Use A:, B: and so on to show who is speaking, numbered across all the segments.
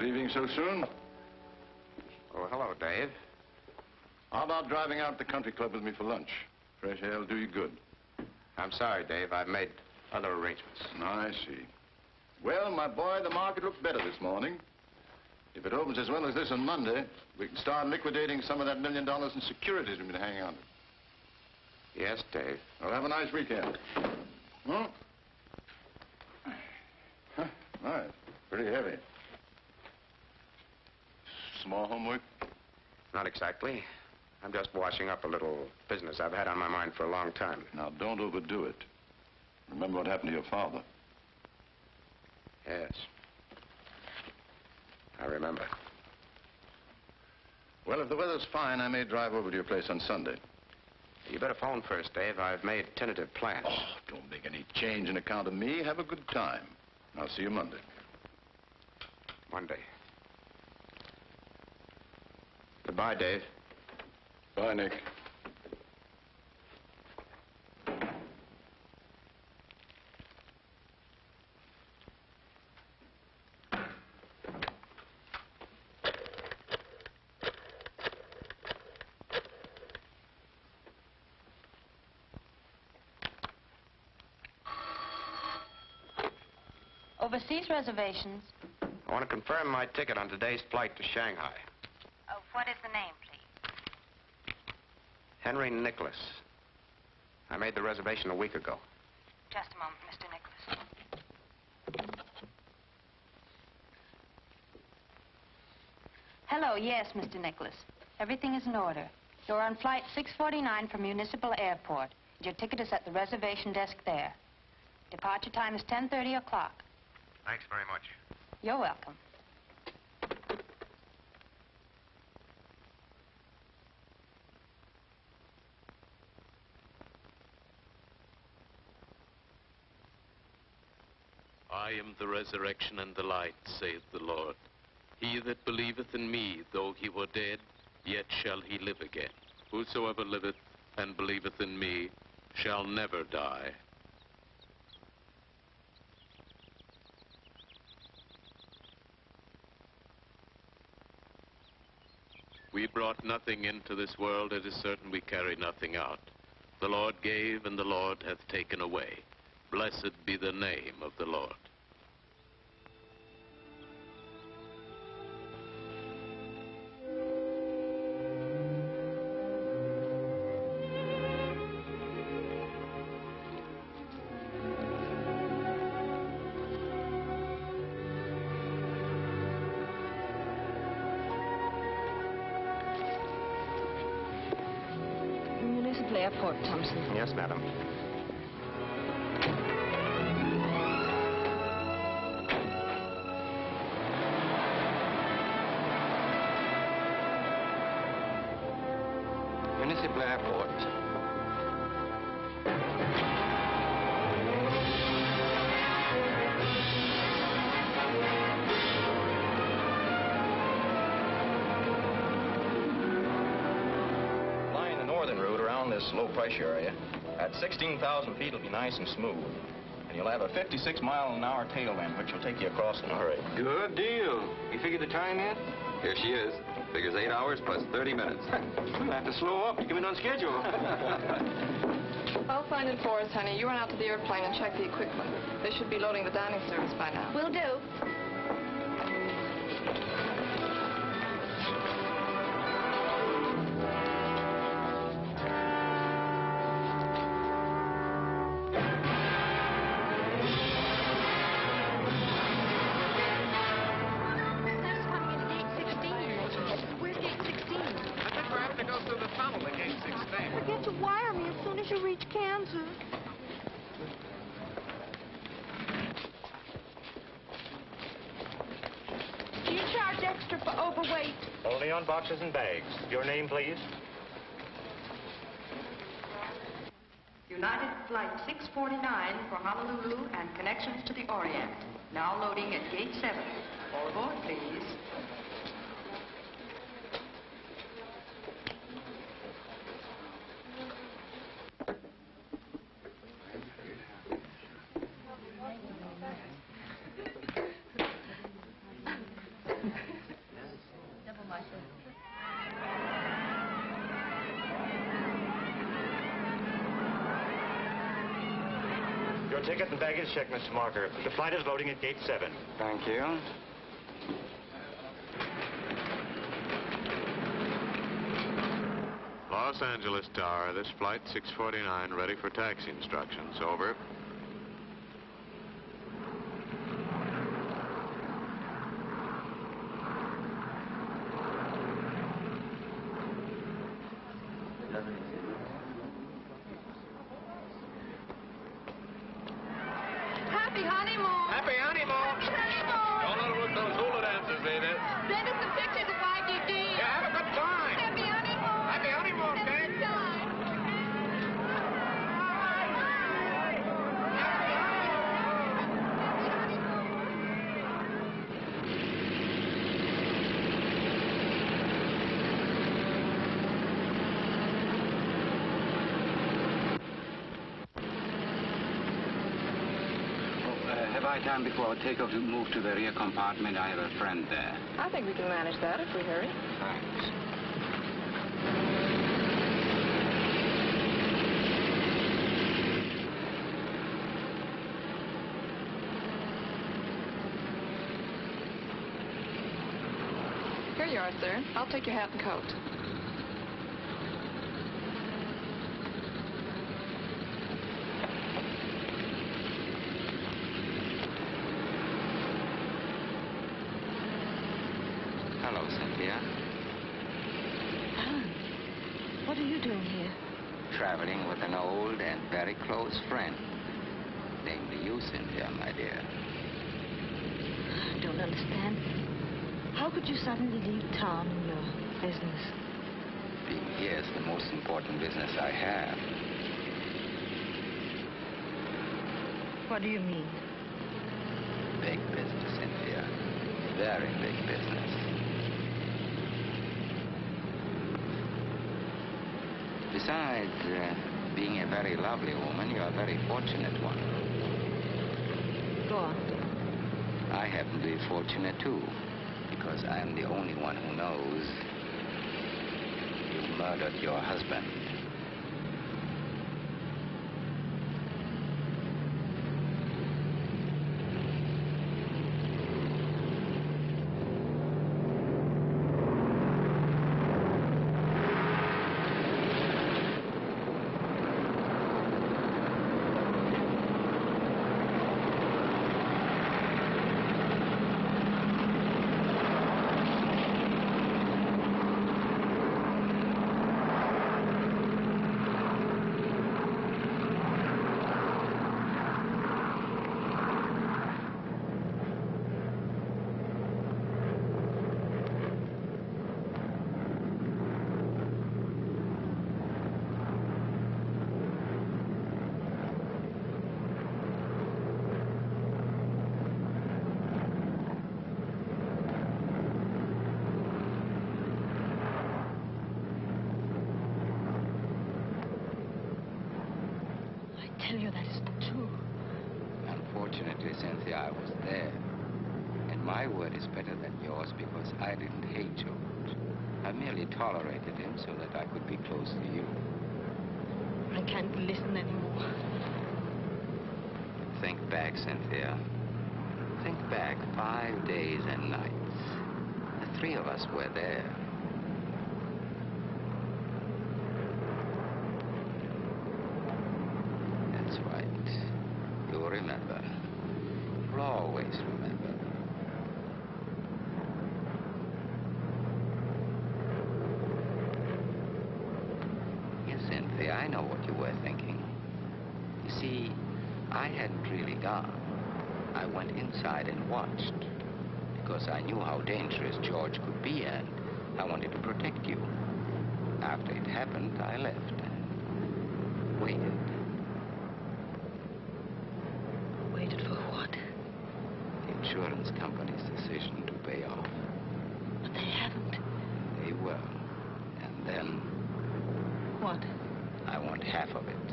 A: Leaving so soon?
B: Oh, hello, Dave.
A: How about driving out to the country club with me for lunch? Fresh air will do you good.
B: I'm sorry, Dave. I've made other arrangements.
A: I see. Well, my boy, the market looked better this morning. If it opens as well as this on Monday, we can start liquidating some of that $1 million in securities we've been hanging on to.
B: Yes, Dave.
A: Well, have a nice weekend. Hmm? Huh, nice. Pretty heavy. Small homework?
B: Not exactly. I'm just washing up a little business I've had on my mind for a long time.
A: Now, don't overdo it. Remember what happened to your father.
B: Yes. I remember.
A: Well, if the weather's fine, I may drive over to your place on Sunday.
B: You better phone first, Dave. I've made tentative plans.
A: Oh, don't make any change on account of me. Have a good time. I'll see you Monday.
B: Monday. Goodbye, Dave.
A: Bye, Nick.
C: Overseas reservations.
B: I want to confirm my ticket on today's flight to Shanghai.
C: What is the name, please?
B: Henry Nicholas. I made the reservation a week ago.
C: Just a moment, Mr. Nicholas. Hello, yes, Mr. Nicholas. Everything is in order. You're on flight 649 from Municipal Airport. Your ticket is at the reservation desk there. Departure time is 10:30 o'clock.
B: Thanks very much.
C: You're welcome.
D: I am the resurrection and the life, saith the Lord. He that believeth in me, though he were dead, yet shall he live again. Whosoever liveth and believeth in me shall never die. We brought nothing into this world, it is certain we carry nothing out. The Lord gave, and the Lord hath taken away. Blessed be the name of the Lord.
C: Municipal Airport, Thompson.
B: Yes, madam. Municipal Airport.
E: Flying the northern route around this low pressure area, at 16,000 feet it'll be nice and smooth. And you'll have a 56-mile-an-hour tailwind, which will take you across in a hurry.
B: Good deal. You figured the time yet? Here she is. Figures 8 hours plus 30 minutes. We'll have to slow up. You come in on schedule.
F: I'll find it for us, honey. You run out to the airplane and check the equipment. They should be loading the dining service by now.
C: Will do.
G: Forget to wire me as soon as you reach Kansas. Do you charge extra for overweight?
H: Only on boxes and bags. Your name, please?
I: United Flight 649 for Honolulu and connections to the Orient. Now loading at Gate 7. All aboard, please.
H: ticket and baggage check, Mr. Marker. The flight is loading at gate 7.
E: Thank you.
D: Los Angeles Tower, this flight 649, ready for taxi instructions. Over.
G: Happy honeymoon.
B: Happy honeymoon.
G: Happy honeymoon.
D: Don't let her look those hula dances, baby.
G: Send us some pictures of YGD.
B: Yeah, have a good time.
G: Happy honeymoon.
B: Happy honeymoon,
G: Have a
B: kid.
G: good time.
J: Have I time before takeoff to move to the rear compartment? I have a friend there.
F: I think we can manage that if we hurry.
J: Thanks.
F: Here you are, sir. I'll take your hat and coat.
J: Hello, Cynthia.
G: Alan, what are you doing here?
J: Traveling with an old and very close friend. Namely you, Cynthia, my dear.
G: I don't understand. How could you suddenly leave town and your business?
J: Being here is the most important business I have.
G: What do you mean?
J: Big business, Cynthia. Very big business. Besides being a very lovely woman, you're a very fortunate one.
G: Go on.
J: I happen to be fortunate, too, because I'm the only one who knows you murdered your husband.
G: I tell you that isn't true.
J: Unfortunately, Cynthia, I was there. And my word is better than yours because I didn't hate George. I merely tolerated him so that I could be close to you.
G: I can't listen anymore.
J: Think back, Cynthia. Think back 5 days and nights. The three of us were there. That's right. You'll remember. You'll always remember. Yes, Cynthia, I know what you were thinking. You see, I hadn't really gone. I went inside and watched because I knew how dangerous George could be and I wanted to protect you. After it happened, I left and waited.
G: Waited for what?
J: The insurance company's decision to pay off.
G: But they haven't.
J: They will. And then
G: What?
J: I want half of it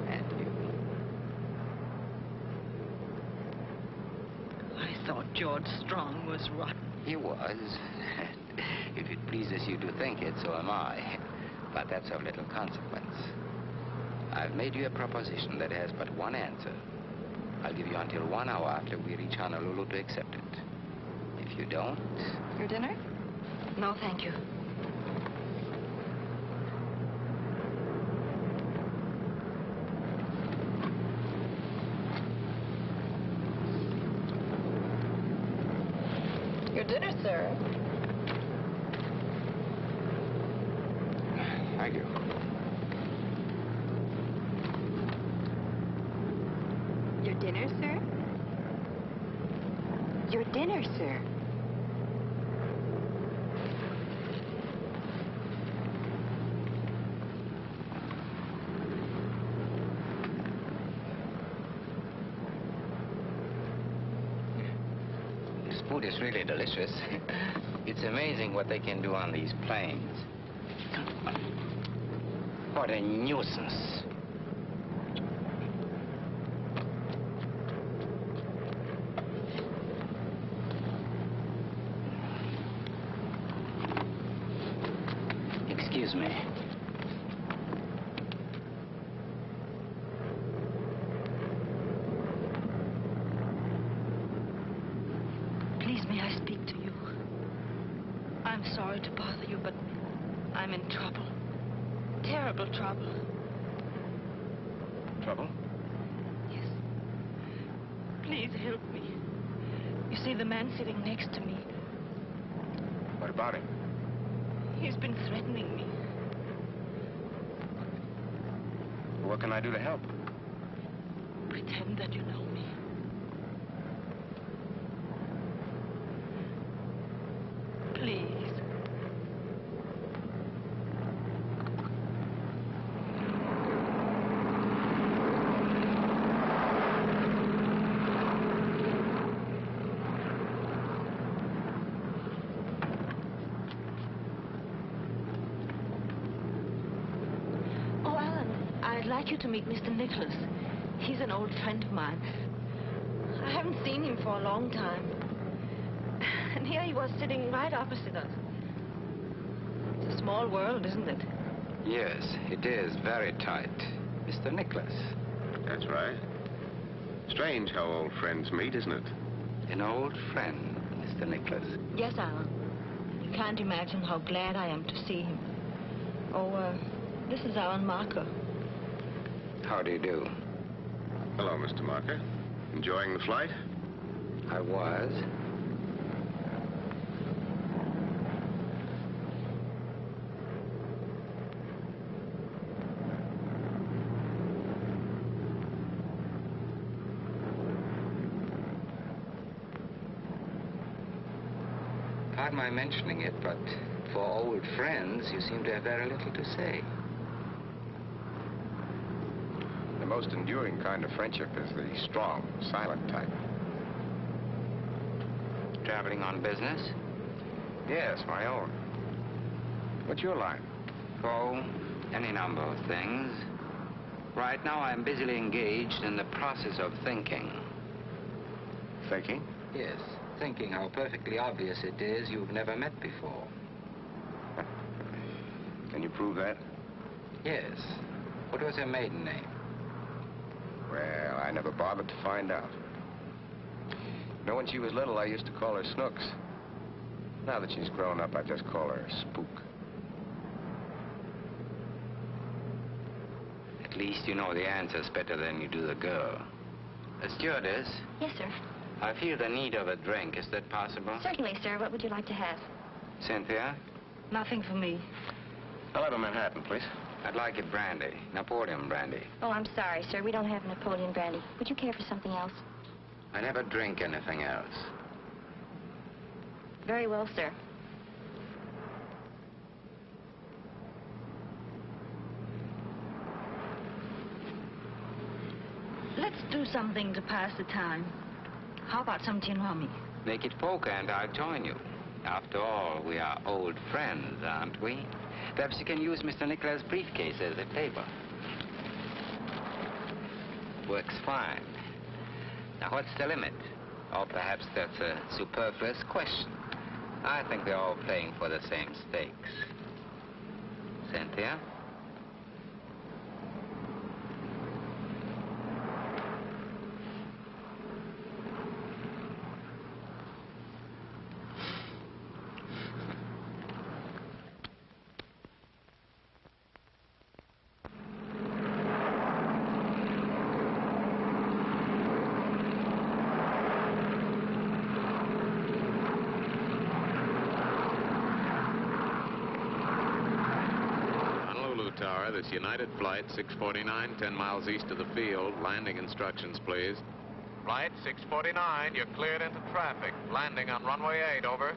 J: and you.
G: I thought George Strong was rotten.
J: He was. If it pleases you to think it, so am I. But that's of little consequence. I've made you a proposition that has but one answer. I'll give you until 1 hour after we reach Honolulu to accept it. If you don't...
F: Your dinner?
G: No, thank you.
F: Your dinner, sir.
J: Thank you.
G: Your dinner, sir? Your dinner, sir.
J: This food is really delicious. It's amazing what they can do on these planes. What a nuisance. Excuse me.
G: Please, may I speak to you? I'm sorry to bother you, but I'm in trouble. Terrible trouble.
J: Trouble?
G: Yes. Please help me. You see, the man sitting next to me,
J: What about him?
G: he's been threatening me.
J: What can I do to help?
G: Pretend that you know me. Please. Oh, Alan, I'd like you to meet Mr. Nicholas. He's an old friend of mine. I haven't seen him for a long time. And here he was sitting right opposite us. It's a small world, isn't it?
J: Yes, it is very tight. Mr. Nicholas.
K: That's right. Strange how old friends meet, isn't it?
J: An old friend, Mr. Nicholas.
G: Yes, Alan. You can't imagine how glad I am to see him. Oh, this is Alan Marker.
J: How do you do?
K: Hello, Mr. Marker. Enjoying the flight?
J: I was. Pardon my mentioning it, but for old friends, you seem to have very little to say.
E: The most enduring kind of friendship is the strong, silent type.
J: Traveling on business?
E: Yes, my own. What's your line?
J: Oh, any number of things. Right now, I'm busily engaged in the process of thinking.
E: Thinking?
J: Yes, thinking how perfectly obvious it is you've never met before.
E: Can you prove that?
J: Yes. What was her maiden name?
E: Well, I never bothered to find out. You know, when she was little, I used to call her Snooks. Now that she's grown up, I just call her Spook.
J: At least you know the answers better than you do the girl. Stewardess,
L: Yes, sir.
J: I feel the need of a drink. Is that possible?
L: Certainly, sir. What would you like to have?
J: Cynthia?
G: Nothing for me.
E: I'll have a Manhattan, please.
J: I'd like it brandy. Napoleon brandy.
L: Oh, I'm sorry, sir. We don't have Napoleon brandy. Would you care for something else?
J: I never drink anything else.
L: Very well, sir.
G: Let's do something to pass the time. How about some gin rummy?
J: Make it poker and I'll join you. After all, we are old friends, aren't we? Perhaps you can use Mr. Nicholas' briefcase as a table. Works fine. Now, what's the limit? Or perhaps that's a superfluous question. I think we're all playing for the same stakes. Cynthia?
D: this United flight 649, 10 miles east of the field. Landing instructions, please. Flight 649, you're cleared into traffic. Landing on runway 8, over.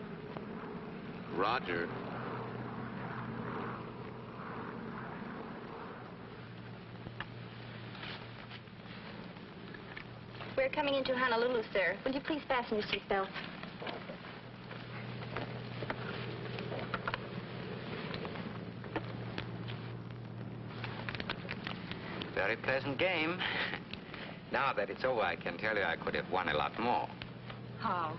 D: Roger.
L: We're coming into Honolulu, sir. Will you please fasten your seatbelt?
J: Very pleasant game. Now that it's over, I can tell you I could have won a lot more.
G: How?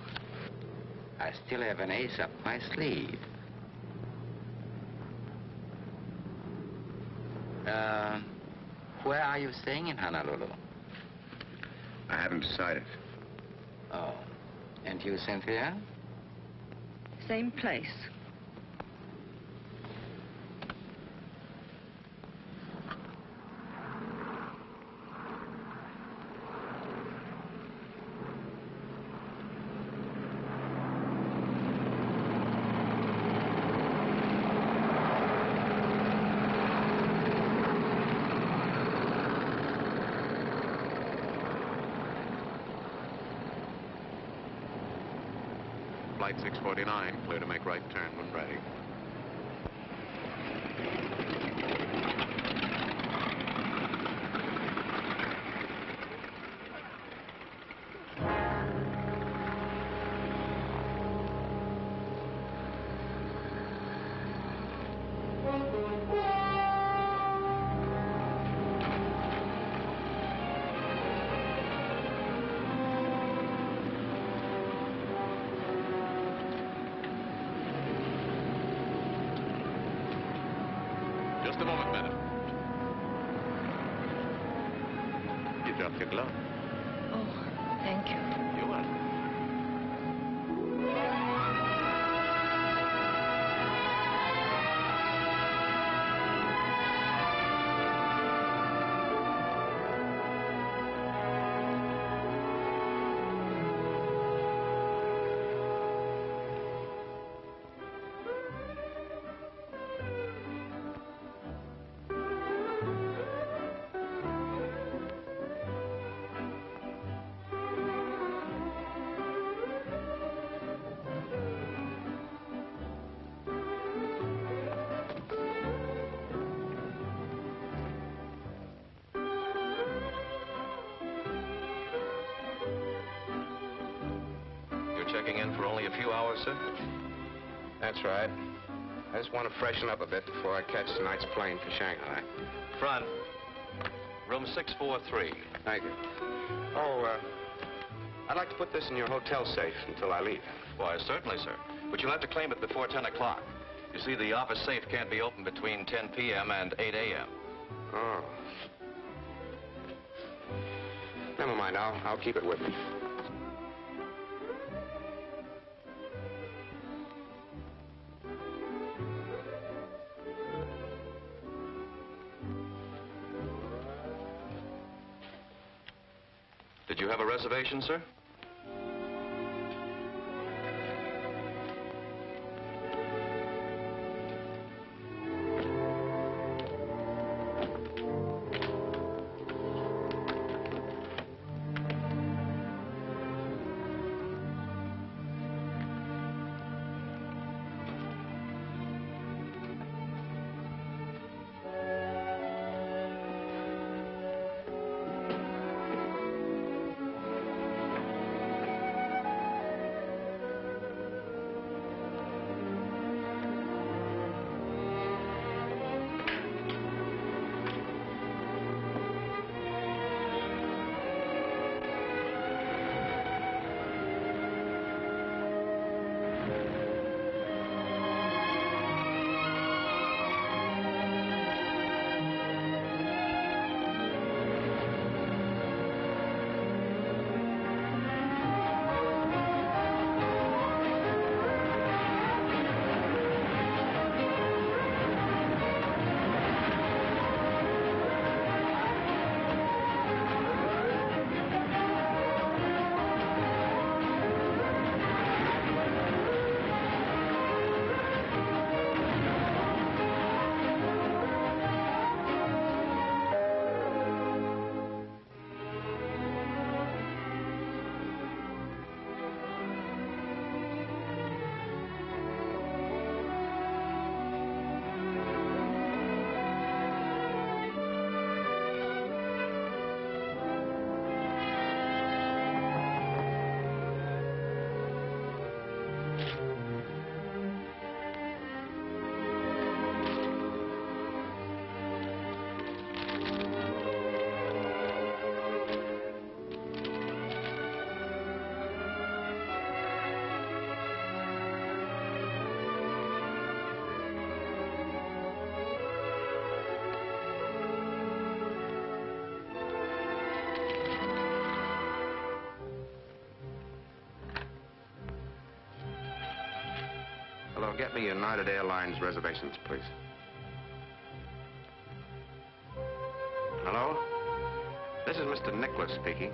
J: I still have an ace up my sleeve. Where are you staying in Honolulu?
K: I haven't decided.
J: Oh. And you, Cynthia?
G: Same place.
D: Flight 649, clear to make right turn when ready. Just a moment, Bennett. You dropped your glove.
G: Oh, thank you.
D: You're welcome.
B: Checking in for only a few hours, sir?
E: That's right. I just want to freshen up a bit before I catch tonight's plane for Shanghai.
B: Front. Room 643.
E: Thank you. Oh, I'd like to put this in your hotel safe until I leave.
B: Why, certainly, sir. But you'll have to claim it before 10 o'clock. You see, the office safe can't be opened between 10 p.m. and 8 a.m.
E: Oh. Never mind. I'll keep it with me.
B: Did you have a reservation, sir?
K: Hello, get me United Airlines reservations, please. Hello? This is Mr. Nicholas speaking.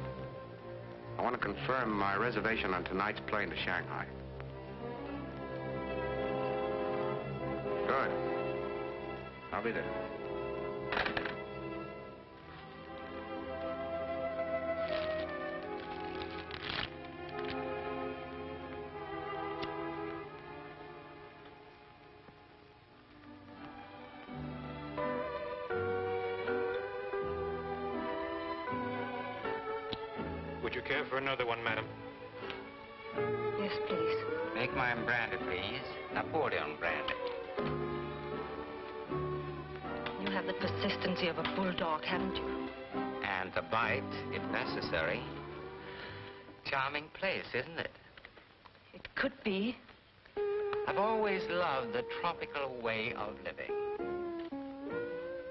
K: I want to confirm my reservation on tonight's plane to Shanghai. Good. I'll be there.
H: Would you care for another one, madam?
G: Yes, please.
J: Make mine brandy, please. Napoleon brandy.
G: You have the persistency of a bulldog, haven't you?
J: And a bite, if necessary. Charming place, isn't it?
G: It could be.
J: I've always loved the tropical way of living.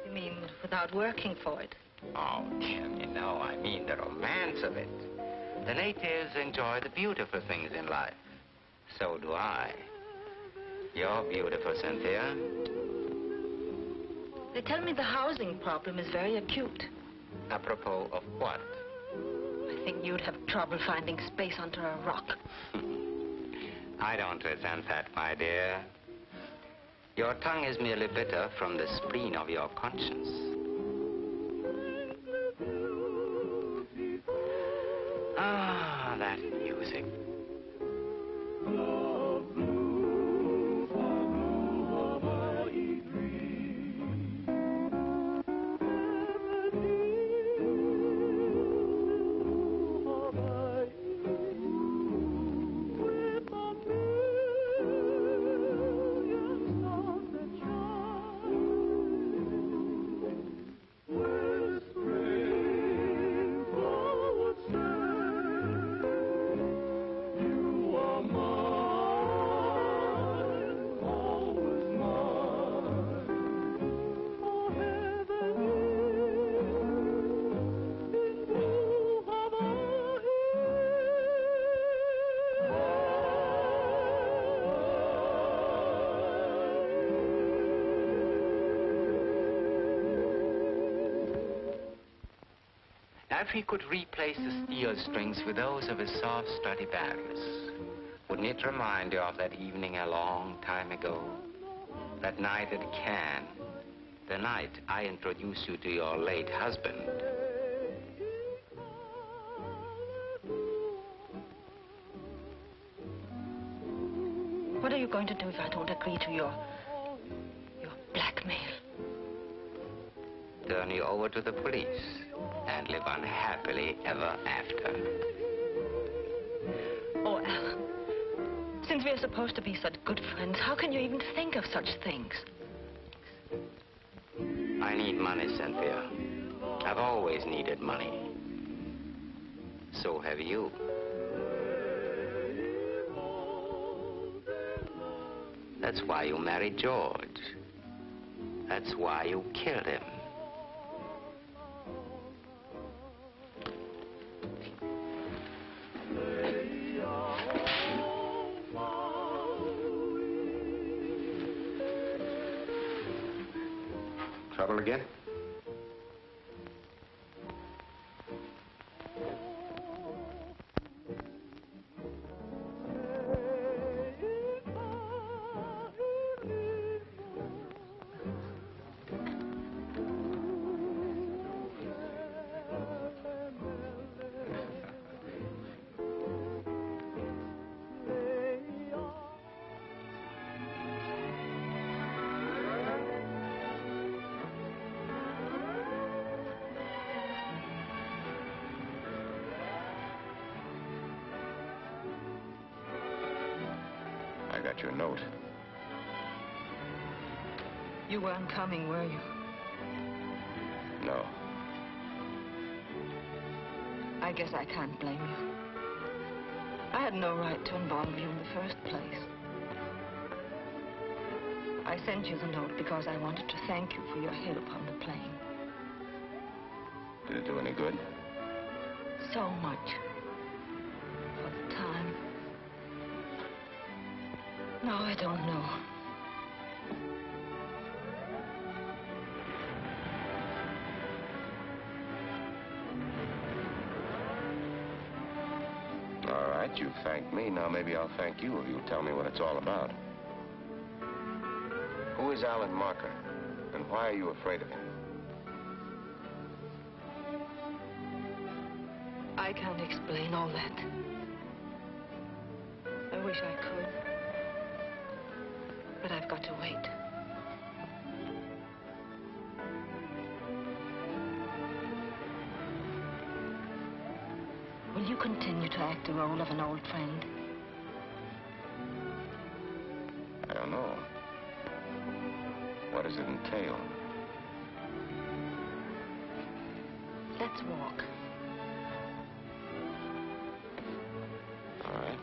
G: You mean without working for it?
J: Oh, Jim, you know, I mean the romance of it. The natives enjoy the beautiful things in life. So do I. You're beautiful, Cynthia.
G: They tell me the housing problem is very acute.
J: Apropos of what?
G: I think you'd have trouble finding space under a rock.
J: I don't resent that, my dear. Your tongue is merely bitter from the spleen of your conscience. Ah, that music. If he could replace the steel strings with those of his soft Stradivarius, wouldn't it remind you of that evening a long time ago? That night at Cannes, the night I introduced you to your late husband.
G: What are you going to do if I don't agree to your blackmail?
J: Turn you over to the police and live unhappily ever after.
G: Oh, Alan, since we're supposed to be such good friends, how can you even think of such things?
J: I need money, Cynthia. I've always needed money. So have you. That's why you married George. That's why you killed him.
K: Trouble again? I got your note.
G: You weren't coming, were you?
K: No.
G: I guess I can't blame you. I had no right to involve you in the first place. I sent you the note because I wanted to thank you for your help on the plane.
K: Did it do any good?
G: So much. For the time. No, I don't know.
E: All right, you thanked me. Now maybe I'll thank you if you'll tell me what it's all about. Who is Alan Marker, and why are you afraid of him?
G: I can't explain all that. I wish I could. But I've got to wait. Will you continue to act the role of an old friend?
E: I don't know. What does it entail?
G: Let's walk.
E: All right.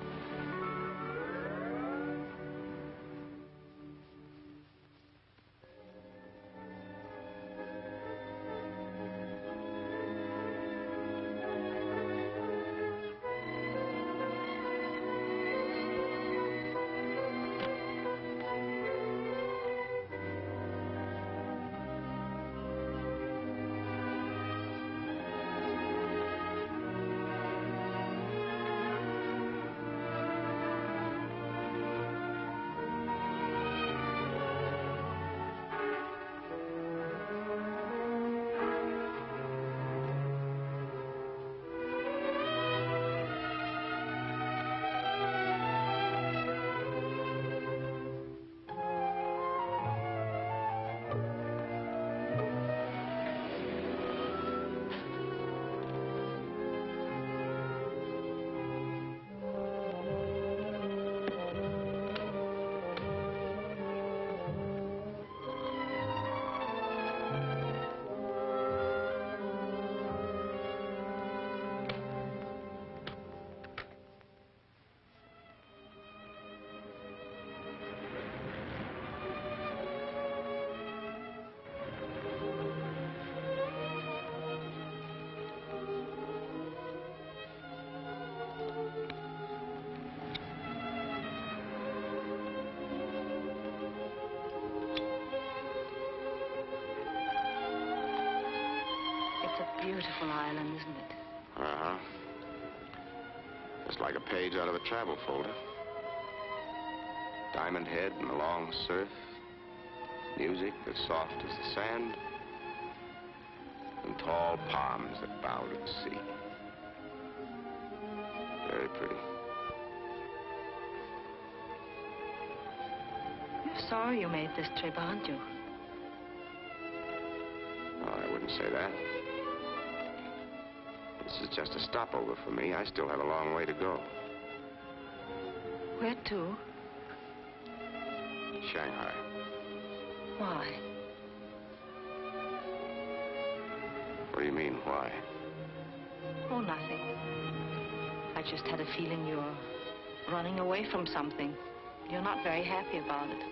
G: Beautiful island, isn't it?
E: Uh-huh. Just like a page out of a travel folder. Diamond Head and the long surf. Music as soft as the sand. And tall palms that bow to the sea. Very pretty.
G: You're sorry you made this trip, aren't you?
E: Oh, I wouldn't say that. This is just a stopover for me. I still have a long way to go.
G: Where to?
E: Shanghai.
G: Why?
E: What do you mean, why?
G: Oh, nothing. I just had a feeling you're running away from something. You're not very happy about it.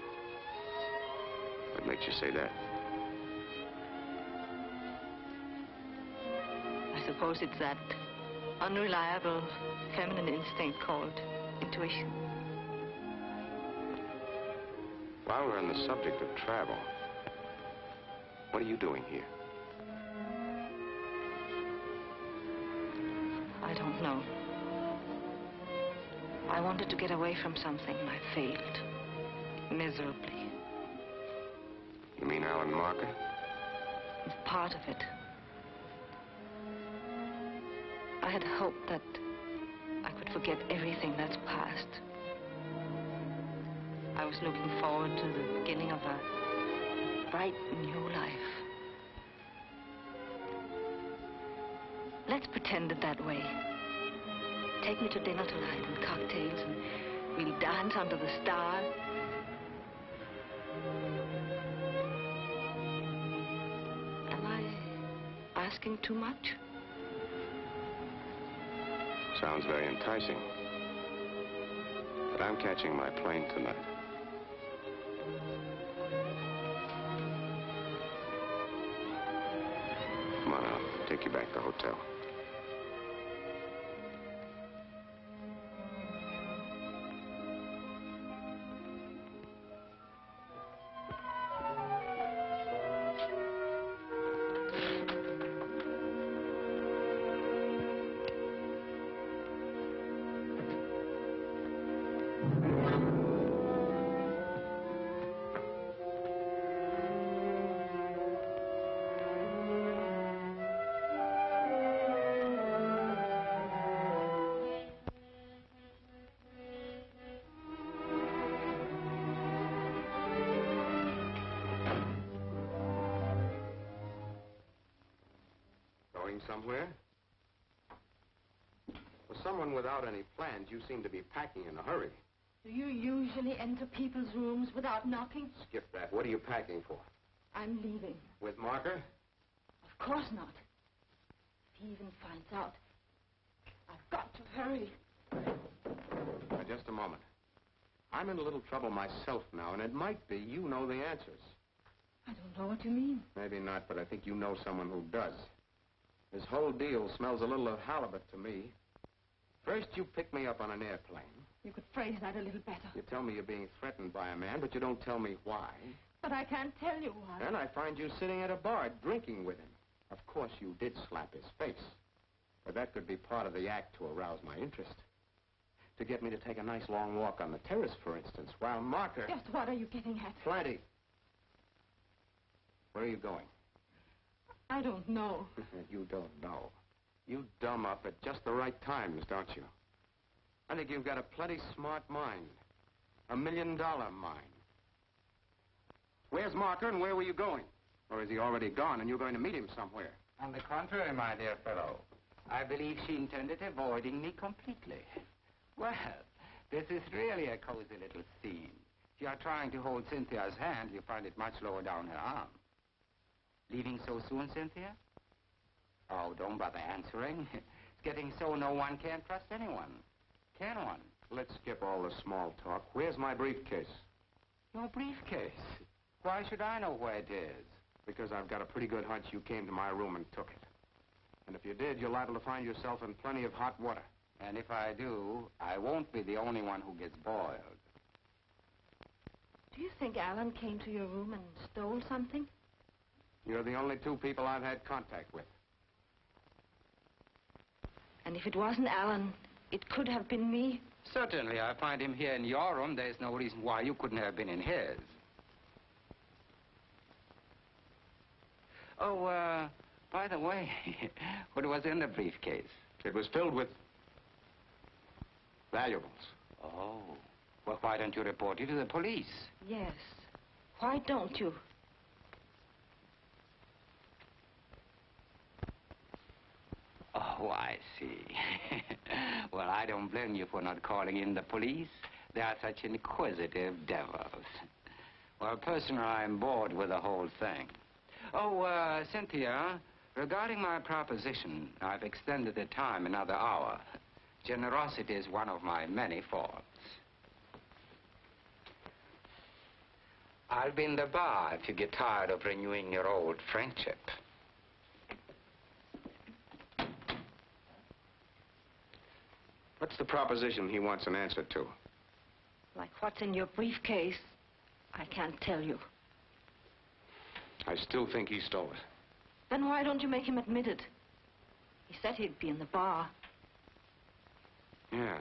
E: What makes you say that?
G: I suppose it's that unreliable feminine instinct called intuition.
E: While we're on the subject of travel, what are you doing here?
G: I don't know. I wanted to get away from something and I failed. Miserably.
E: You mean Alan Marker?
G: It's part of it. I had hoped that I could forget everything that's past. I was looking forward to the beginning of a bright new life. Let's pretend it that way. Take me to dinner tonight and cocktails, and we'll dance under the stars. Am I asking too much?
E: Sounds very enticing. But I'm catching my plane tonight. Come on, I'll take you back to the hotel.
K: somewhere. For someone without any plans, you seem to be packing in a hurry.
G: Do you usually enter people's rooms without knocking?
K: Skip that. What are you packing for?
G: I'm leaving.
K: With Marker?
G: Of course not. If he even finds out, I've got to hurry.
K: Now, just a moment. I'm in a little trouble myself now, and it might be you know the answers.
G: I don't know what you mean.
K: Maybe not, but I think you know someone who does. This whole deal smells a little of halibut to me. First, you pick me up on an airplane.
G: You could phrase that a little better.
K: You tell me you're being threatened by a man, but you don't tell me why.
G: But I can't tell you why.
K: Then I find you sitting at a bar drinking with him. Of course, you did slap his face. But that could be part of the act to arouse my interest. To get me to take a nice long walk on the terrace, for instance, while Marker...
G: Just what are you getting at?
K: Plenty. Where are you going?
G: I don't know.
K: You don't know. You dumb up at just the right times, don't you? I think you've got a plenty smart mind. $1 million mind. Where's Marker and where were you going? Or is he already gone and you're going to meet him somewhere?
J: On the contrary, my dear fellow, I believe she intended avoiding me completely. Well, this is really a cozy little scene. If you are trying to hold Cynthia's hand, you find it much lower down her arm. Leaving so soon, Cynthia? Oh, don't bother answering. It's getting so no one can trust anyone. Can one?
K: Let's skip all the small talk. Where's my briefcase?
J: Your briefcase? Why should I know where it is?
K: Because I've got a pretty good hunch you came to my room and took it. And if you did, you're liable to find yourself in plenty of hot water.
J: And if I do, I won't be the only one who gets boiled.
G: Do you think Alan came to your room and stole something?
K: You're the only two people I've had contact with.
G: And if it wasn't Alan, it could have been me?
J: Certainly. I find him here in your room. There's no reason why you couldn't have been in his. Oh, by the way, what was in the briefcase?
K: It was filled with valuables.
J: Oh. Well, why don't you report it to the police?
G: Yes. Why don't you?
J: Oh, I see. Well, I don't blame you for not calling in the police. They are such inquisitive devils. Well, personally, I'm bored with the whole thing. Oh, Cynthia, regarding my proposition, I've extended the time another hour. Generosity is one of my many faults. I'll be in the bar if you get tired of renewing your old friendship.
K: What's the proposition he wants an answer to?
G: Like what's in your briefcase, I can't tell you.
K: I still think he stole it.
G: Then why don't you make him admit it? He said he'd be in the bar.
K: Yeah.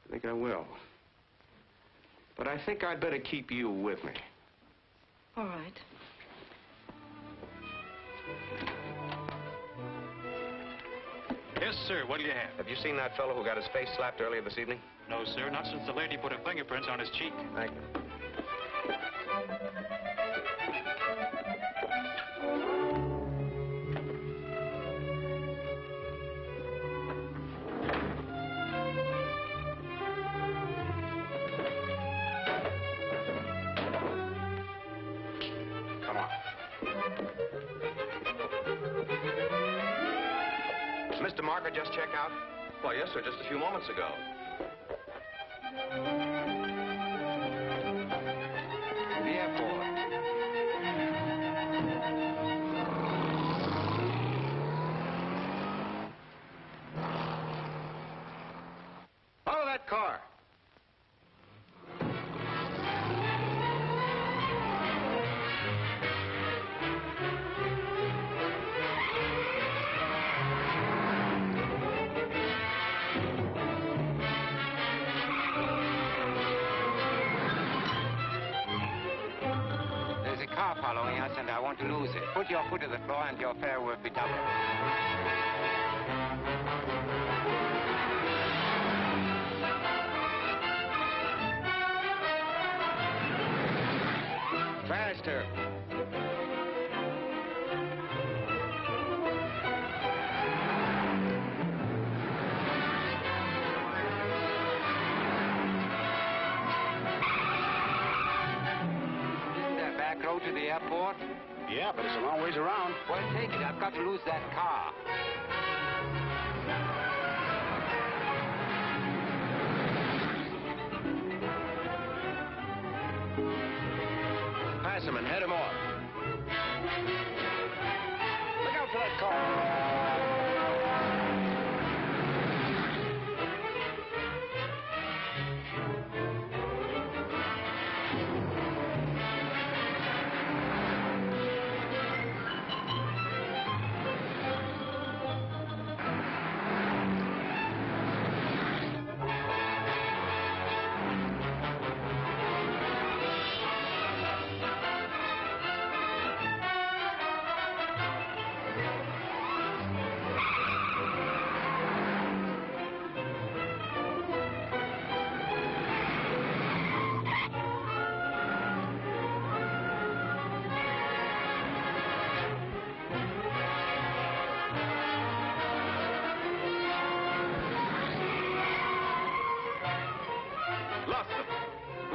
K: I think I will. But I think I'd better keep you with me.
G: All right.
H: Yes, sir. What do you have?
K: Have you seen that fellow who got his face slapped earlier this evening?
H: No, sir. Not since the lady put her fingerprints on his cheek.
K: Thank you. Come on. Mr. Marker just check out?
B: Why, yes, sir, just a few moments ago.
J: The airport.
K: Follow that car.
J: There's a car following us, and I want to lose it. Put your foot to the floor, and your fare will be doubled. Faster.
E: road to the airport?
K: Yeah, but it's a long ways around.
E: Well, take it. I've got to lose that car. Pass him and head him off. Look out for that car.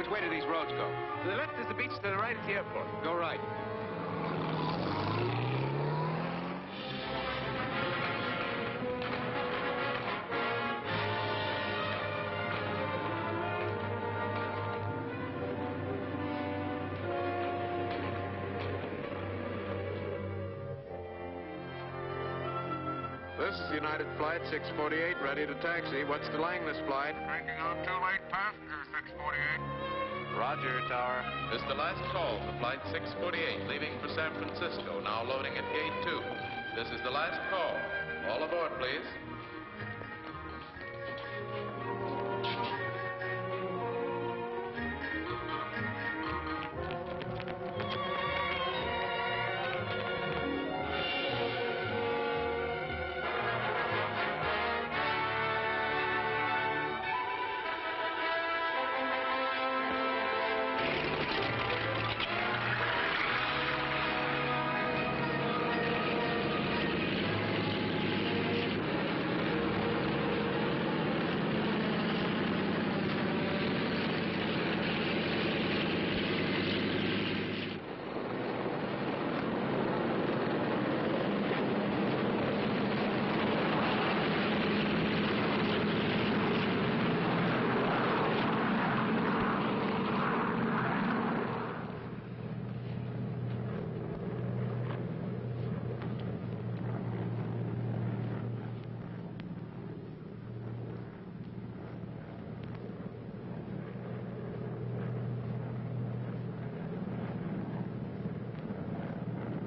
E: Where do these roads go? To the left is the beach, to the right is the airport. Go right.
M: This is United Flight 648, ready to taxi. What's delaying this flight?
N: Taking on 2 late passengers, 648.
M: Roger, Tower.
D: This is the last call for Flight 648, leaving for San Francisco, now loading at Gate 2. This is the last call. All aboard, please.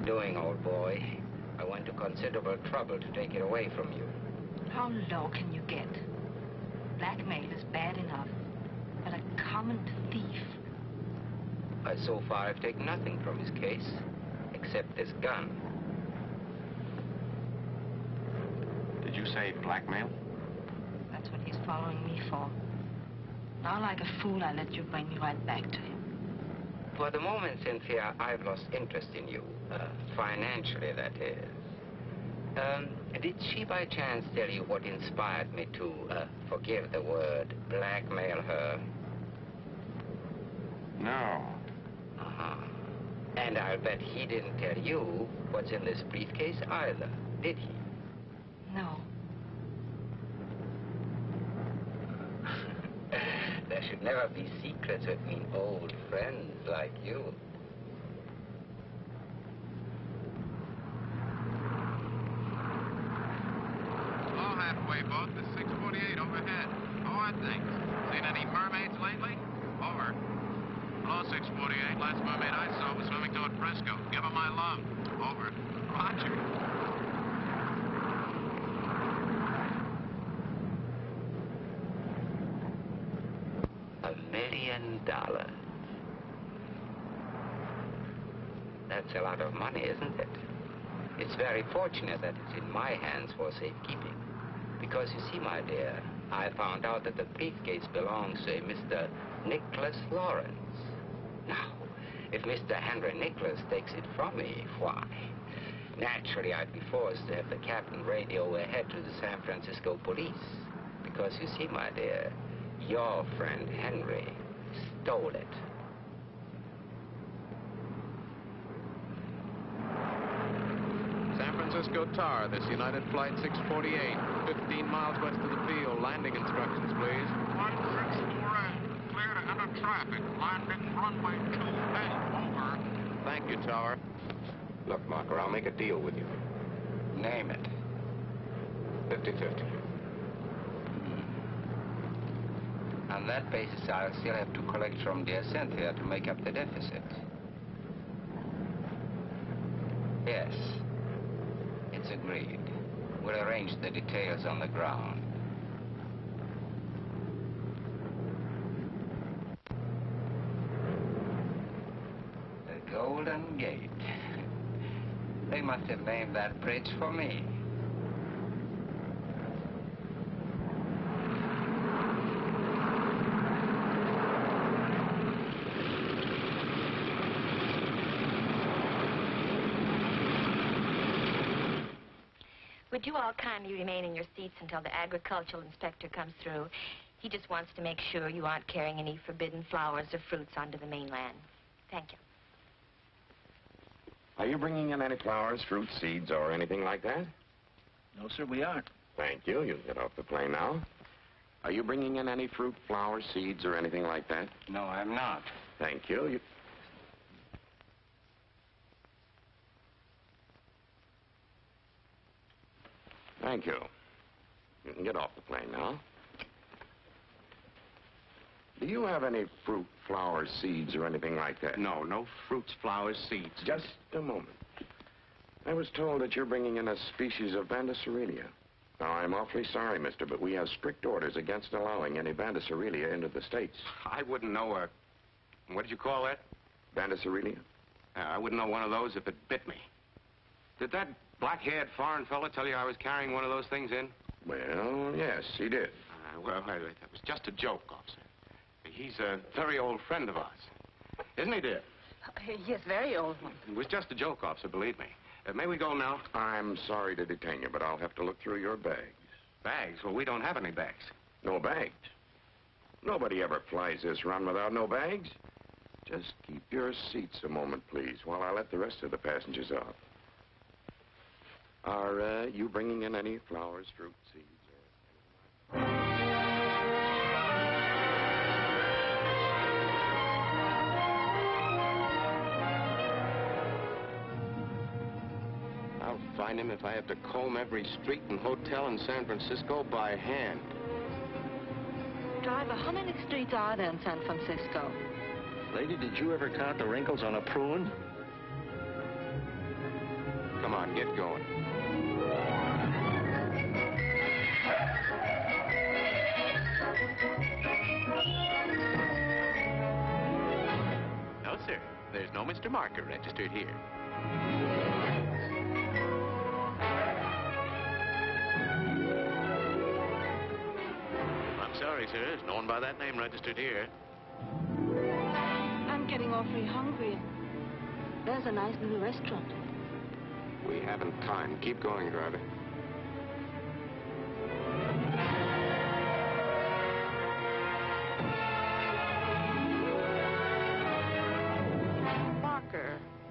J: Doing, old boy. I went to considerable trouble to take it away from you.
G: How low can you get? Blackmail is bad enough, but a common thief.
J: So far, I've taken nothing from his case, except this gun.
E: Did you say blackmail?
G: That's what he's following me for. Now, like a fool, I let you bring me right back to him.
J: For the moment, Cynthia, I've lost interest in you. Financially, that is. Did she by chance tell you what inspired me to, forgive the word, blackmail her?
E: No.
J: Uh-huh. And I'll bet he didn't tell you what's in this briefcase either, did he?
G: No.
J: There should never be secrets between old friends like you.
N: Hello, halfway boat. This is 648 overhead. How are things? Seen any mermaids lately? Over. Hello, 648. Last mermaid I saw was swimming toward Frisco. Give her my love. Over. Roger.
J: $1 million. That's a lot of money, isn't it? It's very fortunate that it's in my hands for safekeeping. Because you see, my dear, I found out that the briefcase belongs to a Mr. Nicholas Lawrence. Now, if Mr. Henry Nicholas takes it from me, why, naturally I'd be forced to have the captain radio ahead to the San Francisco police. Because you see, my dear, your friend Henry stole it.
M: Frisco Tower, this United Flight 648, 15 miles west of the field. Landing instructions, please.
N: Flight 648, clear to enter traffic. Landing runway 28, over.
M: Thank you, Tower.
K: Look, Marker, I'll make a deal with you.
J: Name it.
K: 50-50.
J: On that basis, I'll still have to collect from dear Cynthia to make up the deficit. Yes. It's agreed. We'll arrange the details on the ground. The Golden Gate. They must have named that bridge for me.
L: Would you all kindly remain in your seats until the agricultural inspector comes through? He just wants to make sure you aren't carrying any forbidden flowers or fruits onto the mainland. Thank you.
K: Are you bringing in any flowers, fruit, seeds, or anything like that?
O: No, sir, we aren't.
K: Thank you. You can get off the plane now. Are you bringing in any fruit, flowers, seeds, or anything like that?
J: No, I'm not.
K: Thank you. Thank you. You can get off the plane now. Do you have any fruit, flowers, seeds, or anything like that?
O: No, no fruits, flowers, seeds.
K: Just a moment. I was told that you're bringing in a species of Vanda Cerealia. Now, I'm awfully sorry, mister, but we have strict orders against allowing any Vanda Cerealia into the States.
E: I wouldn't know a... What did you call that?
K: Vanda Cerealia?
E: I wouldn't know one of those if it bit me. Did that black-haired foreign fella tell you I was carrying one of those things in?
K: Well, yes, he did.
E: Well, that was just a joke, officer. He's a very old friend of ours. Isn't he, dear?
G: Yes, very old one.
E: It was just a joke, officer, believe me. May we go now?
K: I'm sorry to detain you, but I'll have to look through your bags.
E: Bags? Well, we don't have any bags.
K: No bags? Nobody ever flies this run without no bags. Just keep your seats a moment, please, while I let the rest of the passengers off. Are you bringing in any flowers, fruit, seeds, or anything like that?
E: I'll find him if I have to comb every street and hotel in San Francisco by hand.
G: Driver, how many streets are there in San Francisco?
O: Lady, did you ever count the wrinkles on a prune?
E: Come on, get going.
D: No, sir. There's no Mr. Marker registered here. I'm sorry, sir. There's no one by that name registered here.
G: I'm getting awfully hungry. There's a nice new restaurant.
E: We haven't time. Keep going, driver.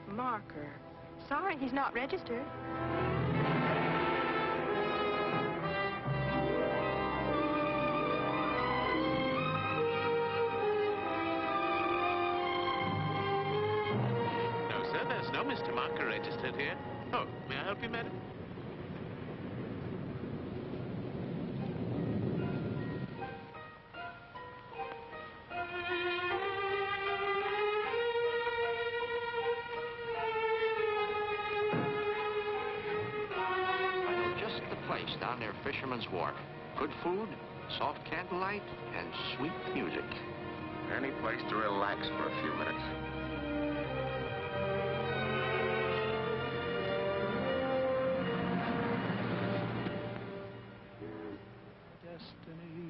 C: Marker. Sorry, he's not registered.
D: No, sir, there's no Mr. Marker registered here. Oh, may I help you, madam?
J: Down near Fisherman's Wharf. Good food, soft candlelight, and sweet music.
E: Any place to relax for a few minutes.
P: Destiny,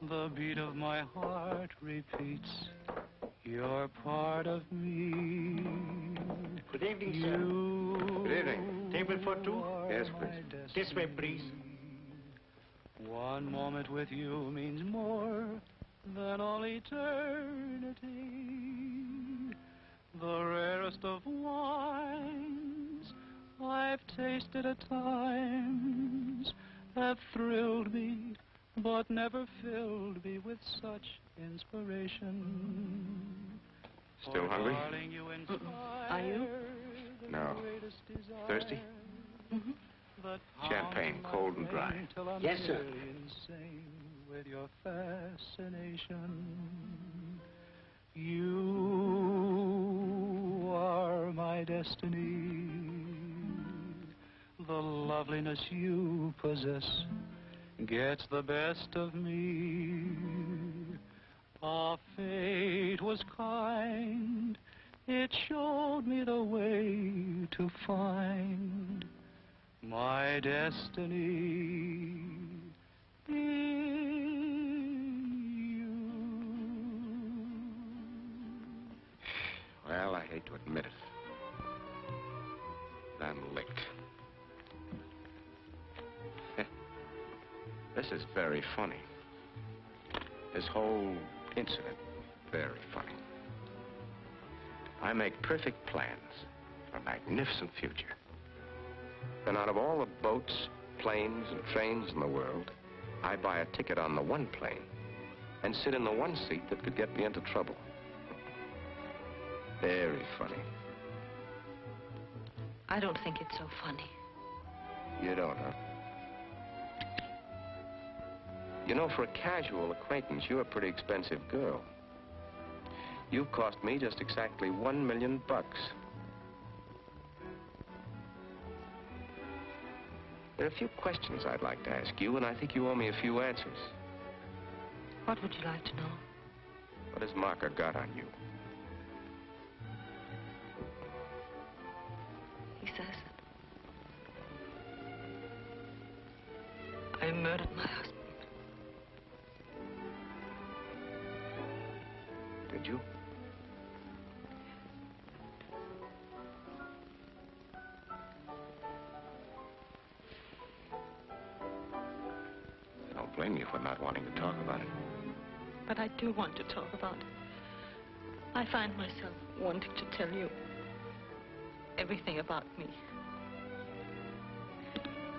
P: the beat of my heart repeats. You're part of me.
O: Good evening, sir.
E: Good evening.
O: Table for two?
E: Yes, please.
O: This way, please.
P: One moment with you means more than all eternity. The rarest of wines, I've tasted at times have thrilled me, but never filled me with such inspiration.
E: Still hungry?
G: Are you?
E: No. Thirsty? Champagne, cold and dry.
P: Yes, sir. With your fascination, you are my destiny. The loveliness you possess gets the best of me. Our fate was kind. It showed me the way to find my destiny in you.
E: Well, I hate to admit it. I'm licked. This is very funny. This whole incident, very funny. I make perfect plans for a magnificent future. Then out of all the boats, planes, and trains in the world, I buy a ticket on the one plane and sit in the one seat that could get me into trouble. Very funny.
G: I don't think it's so funny.
E: You don't, huh? You know, for a casual acquaintance, you're a pretty expensive girl. You've cost me just exactly $1 million. There are a few questions I'd like to ask you, and I think you owe me a few answers.
G: What would you like to know?
E: What has Marker got on you?
G: He says that I murdered my husband.
E: Did you? I don't blame you for not wanting to talk about it.
G: But I do want to talk about it. I find myself wanting to tell you everything about me.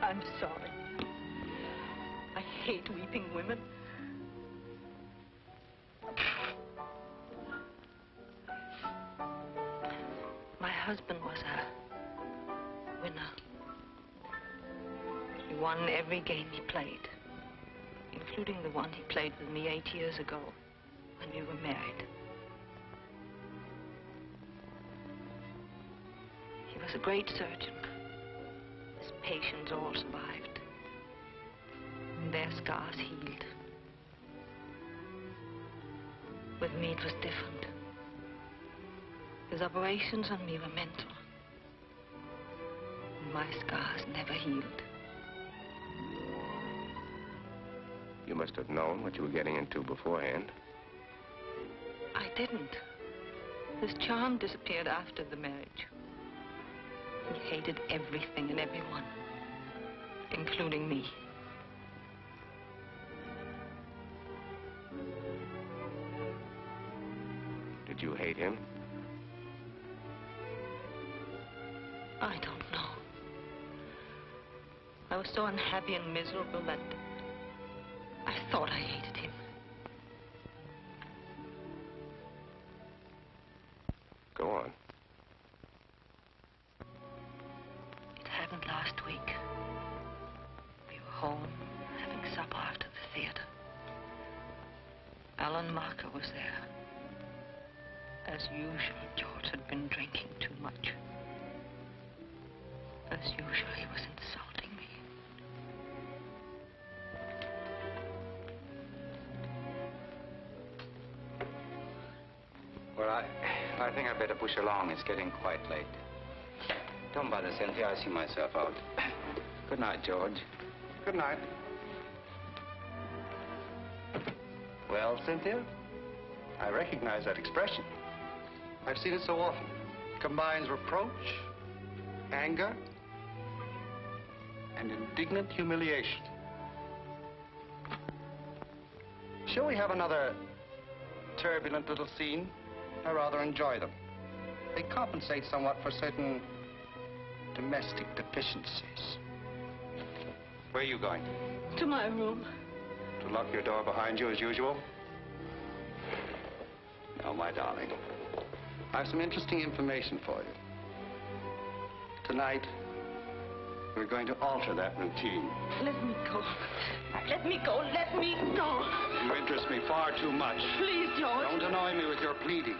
G: I'm sorry. I hate weeping women. My husband was a winner. He won every game he played, including the one he played with me 8 years ago when we were married. He was a great surgeon. His patients all survived, and their scars healed. With me, it was different. His operations on me were mental. My scars never healed.
E: You must have known what you were getting into beforehand.
G: I didn't. His charm disappeared after the marriage. He hated everything and everyone, including me.
E: Did you hate him?
G: I don't know. I was so unhappy and miserable that I thought I hated him.
E: Go on.
G: It happened last week. We were home, having supper after the theater. Alan Marker was there. As usual, George had been drinking too much. As usual, he was insulting me.
J: Well, I think I'd better push along. It's getting quite late. Don't bother, Cynthia. I'll see myself out. Good night, George.
K: Good night. Well, Cynthia, I recognize that expression. I've seen it so often. It combines reproach, anger, and indignant humiliation. Shall we have another turbulent little scene? I rather enjoy them. They compensate somewhat for certain domestic deficiencies.
B: Where are you going?
G: To my room.
B: To lock your door behind you as usual? No, my darling. I have some interesting information for you. Tonight, we're going to alter that routine.
G: Let me go. Let me go. Let me go.
B: You interest me far too much.
G: Please, George.
B: Don't annoy me with your pleading.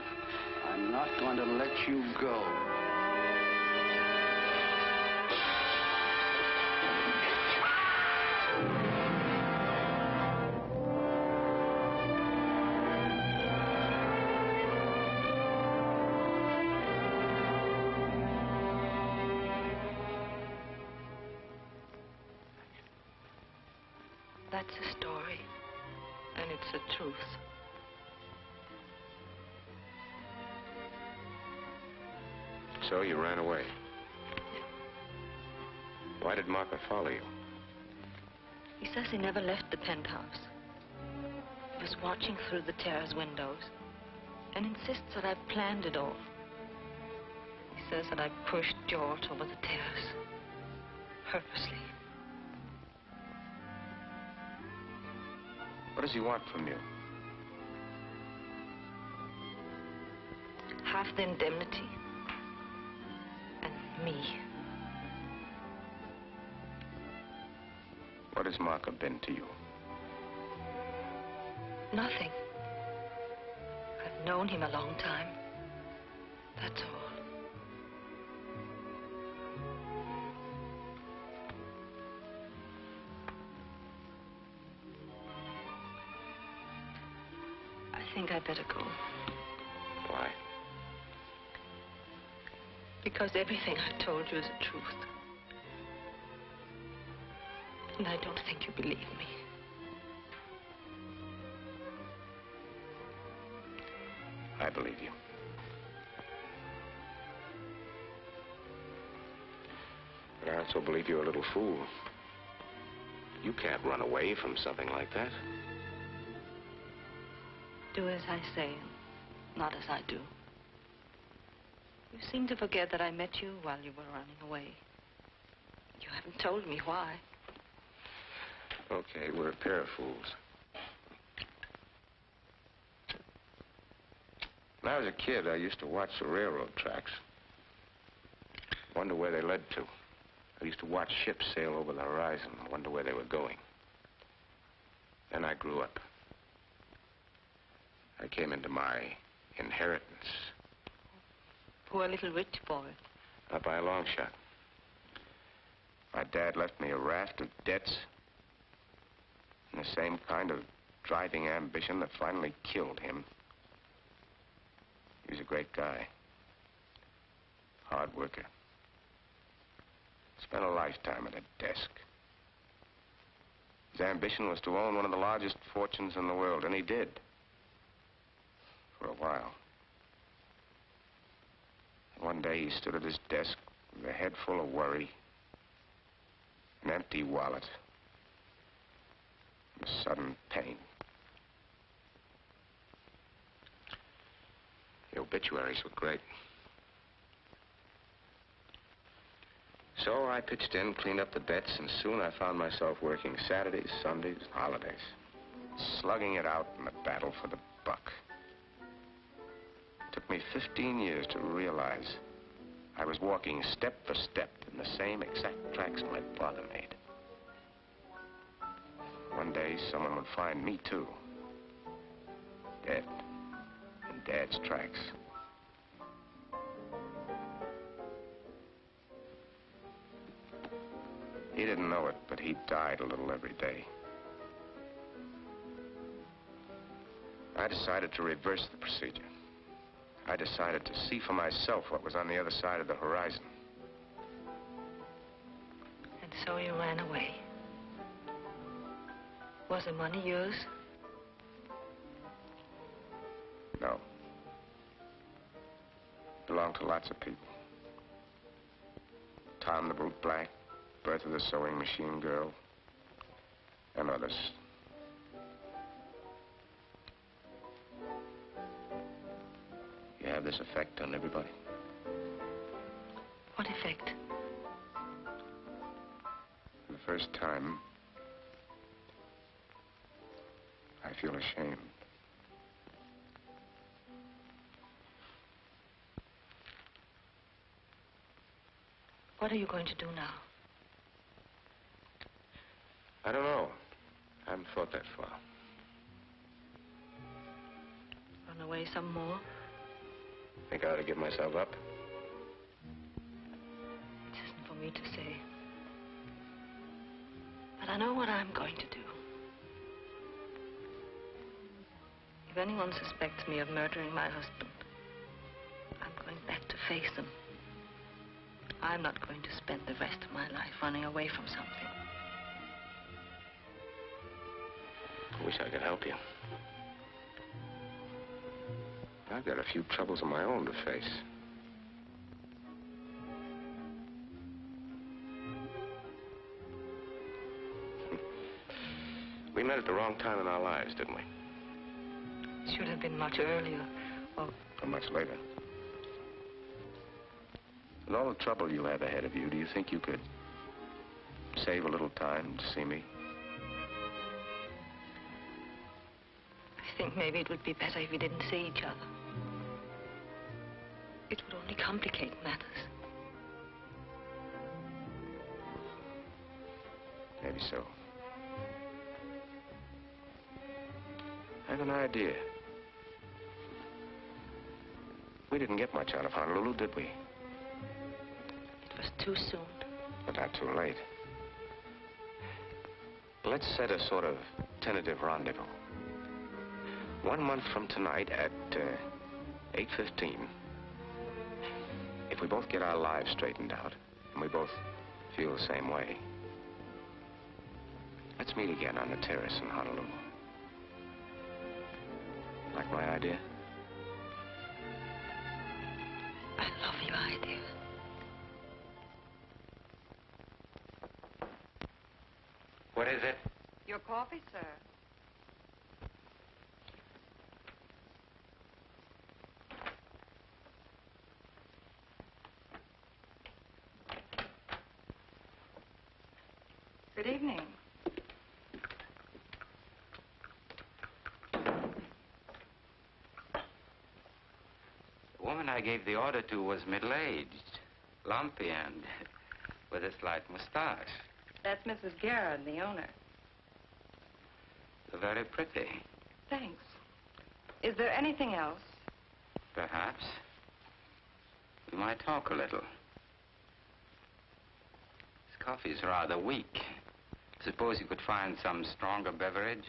B: I'm not going to let you go.
G: That's a story, and it's the truth.
E: So you ran away. Why did Marco follow you?
G: He says he never left the penthouse. He was watching through the terrace windows and insists that I planned it all. He says that I pushed George over the terrace, purposely.
E: What does he want from you?
G: Half the indemnity. And me.
E: What has Marco been to you?
G: Nothing. I've known him a long time. That's all. I think I'd better go.
E: Why?
G: Because everything I told you is the truth. And I don't think you believe me.
E: I believe you. But I also believe you're a little fool. You can't run away from something like that.
G: Do as I say, not as I do. You seem to forget that I met you while you were running away. You haven't told me why.
E: Okay, we're a pair of fools. When I was a kid, I used to watch the railroad tracks. Wonder where they led to. I used to watch ships sail over the horizon and wonder where they were going. Then I grew up. I came into my inheritance.
G: Poor little rich boy.
E: Not by a long shot. My dad left me a raft of debts and the same kind of driving ambition that finally killed him. He was a great guy. Hard worker. Spent a lifetime at a desk. His ambition was to own one of the largest fortunes in the world, and he did. For a while. One day he stood at his desk with a head full of worry, an empty wallet, and sudden pain. The obituaries were great. So I pitched in, cleaned up the bets, and soon I found myself working Saturdays, Sundays, holidays, slugging it out in the battle for the buck. It took me 15 years to realize I was walking step for step in the same exact tracks my father made. One day, someone would find me, too. Dead. In Dad's tracks. He didn't know it, but he died a little every day. I decided to reverse the procedure. I decided to see for myself what was on the other side of the horizon.
G: And so you ran away. Was the money yours?
E: No. Belonged to lots of people. Tom the Boot Black, Bertha the Sewing Machine Girl, and others. You have this effect on everybody?
G: What effect?
E: first time, I feel ashamed.
G: What are you going to do now?
E: I don't know. I haven't thought that far.
G: Run away some more?
E: Think I ought to give myself up?
G: It isn't for me to say. But I know what I'm going to do. If anyone suspects me of murdering my husband, I'm going back to face them. I'm not going to spend the rest of my life running away from something.
E: I wish I could help you. I've got a few troubles of my own to face. We met at the wrong time in our lives, didn't we?
G: It should have been much earlier, or
E: much later. With all the trouble you have ahead of you, do you think you could save a little time to see me?
G: I think maybe it would be better if we didn't see each other. It would only complicate matters.
E: Maybe so. I have an idea. We didn't get much out of Honolulu, did we?
G: It was too soon.
E: But not too late. Let's set a sort of tentative rendezvous. 1 month from tonight at 8:15. If we both get our lives straightened out, and we both feel the same way, let's meet again on the terrace in Honolulu. Like my idea?
G: I love your idea.
J: What is it?
I: Your coffee, sir. Good evening.
J: The woman I gave the order to was middle-aged, lumpy, and with a slight mustache.
I: That's Mrs. Garrett, the owner.
J: Very pretty.
I: Thanks. Is there anything else?
J: Perhaps. We might talk a little. This coffee's rather weak. Suppose you could find some stronger beverage?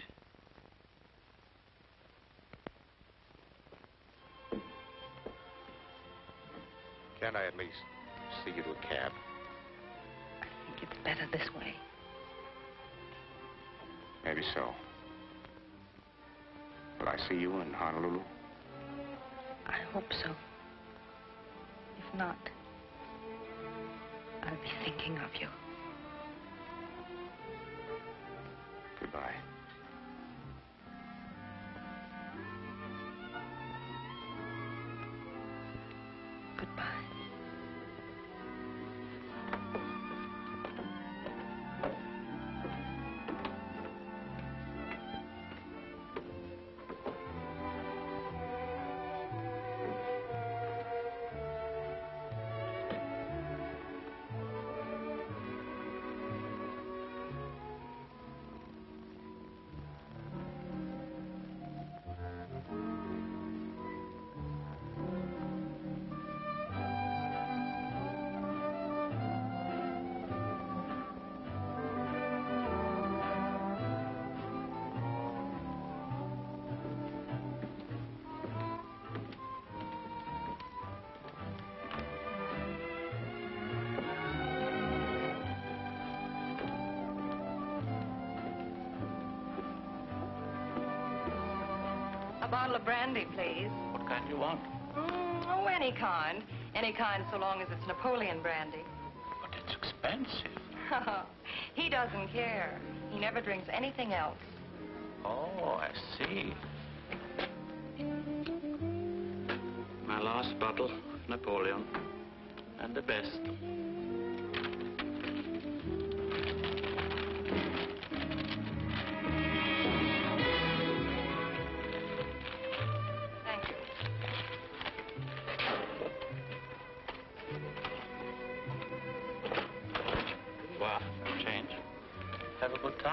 E: Can't I at least see you to a cab?
G: I think it's better this way.
E: Maybe so. Will I see you in Honolulu?
G: I hope so. If not, I'll be thinking of you.
E: Goodbye.
G: Goodbye.
I: A bottle of brandy, please.
O: What kind do you want?
I: Oh, any kind. Any kind so long as it's Napoleon brandy.
O: But it's expensive.
I: He doesn't care. He never drinks anything else.
O: Oh, I see. My last bottle, Napoleon. And the best.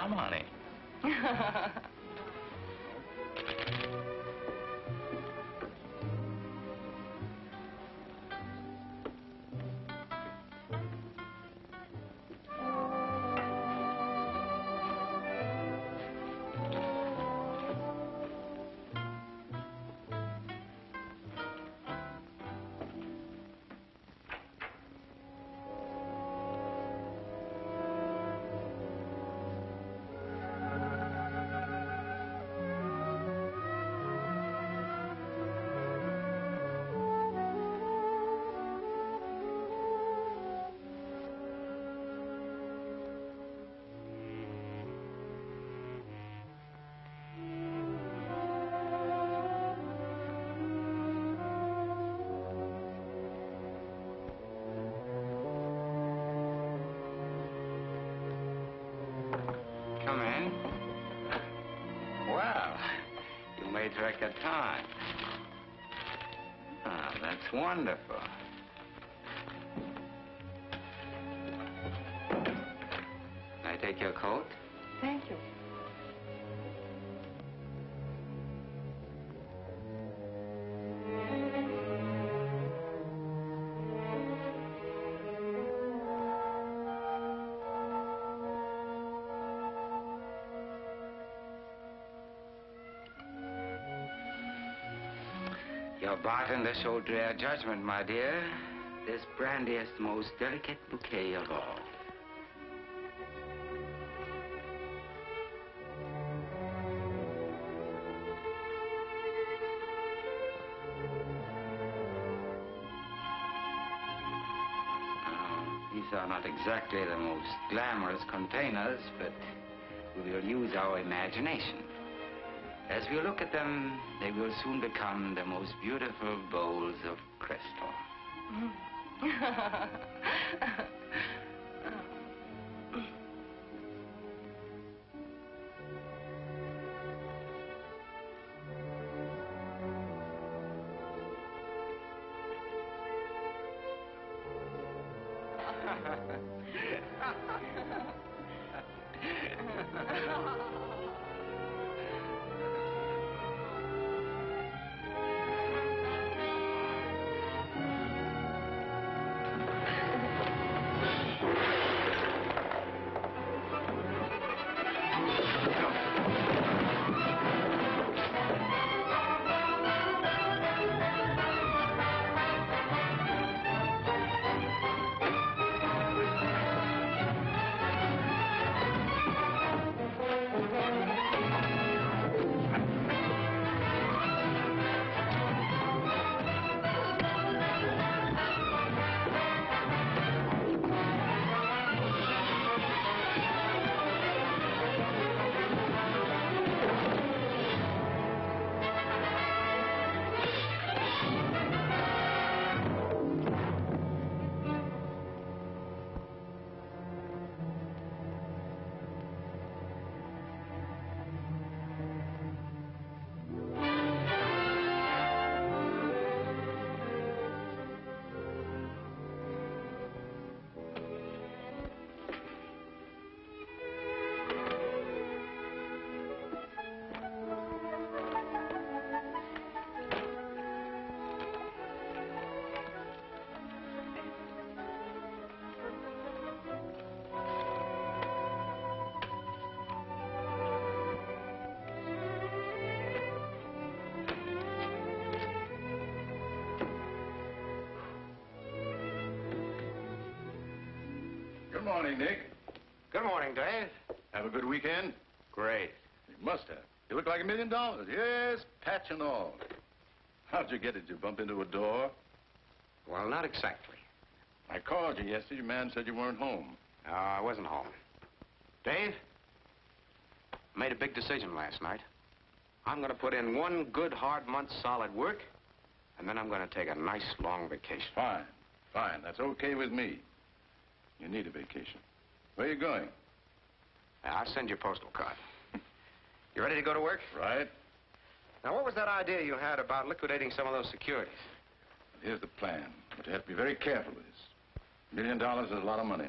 J: Come, honey. Come in. Well, you made record time. Ah, that's wonderful. Can I take your coat?
F: Thank you.
J: Your bartender showed rare judgment, my dear. This brandy is the most delicate bouquet of all. These are not exactly the most glamorous containers, but we will use our imagination. As we look at them, they will soon become the most beautiful bowls of crystal.
A: Good morning, Nick.
E: Good morning, Dave.
A: Have a good weekend?
E: Great.
A: You must have. You look like $1 million. Yes, patch and all. How'd you get it? Did you bump into a door?
E: Well, not exactly.
A: I called you yesterday. Your man said you weren't home.
E: No, I wasn't home. Dave, I made a big decision last night. I'm going to put in one good, hard month's solid work, and then I'm going to take a nice, long vacation.
A: Fine. Fine. That's okay with me. You need a vacation. Where are you going?
E: I'll send you a postal card. You ready to go to work?
A: Right.
E: Now, what was that idea you had about liquidating some of those securities?
A: Here's the plan. But you have to be very careful with this. $1 million is a lot of money.